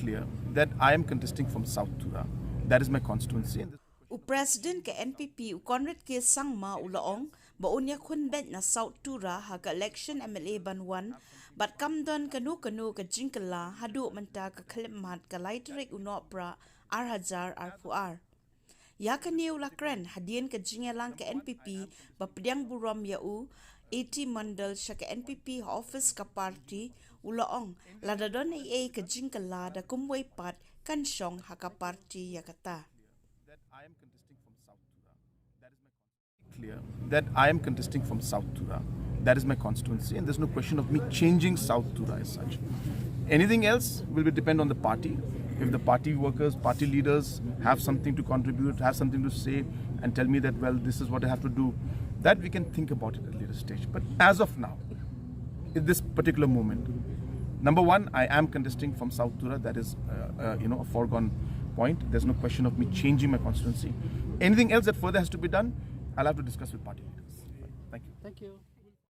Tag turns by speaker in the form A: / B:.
A: clear that I am contesting from South Tura. That is my constituency.
B: President ke NPP Conrad ke sangma ulaong baon Iakhun bet na South Tura haga election MLA banwan bat kamdon kanu ke jingkala Haduh Mynta ke Khyllipmat ke laiterik unopra Hajar Fuar. Iakhun ulakren hadian ke jingelang ke NPP bapdiang buram yau 80 mandal sya ke NPP office ke parti ulaong ladadon AA ke jingkala da kumway pat kansyong haka parti yakata.
A: Clear that I am contesting from South Tura. That is my constituency, and there's no question of me changing South Tura as such. Anything else will depend on the party. If the party workers, party leaders have something to contribute, have something to say, and tell me that, well, this is what I have to do, that we can think about it at a later stage. But as of now, in this particular moment, number one, I am contesting from South Tura. That is, a foregone point. There's no question of me changing my constituency. Anything else that further has to be done, I'll have to discuss with party leaders. Thank you.
C: Thank you.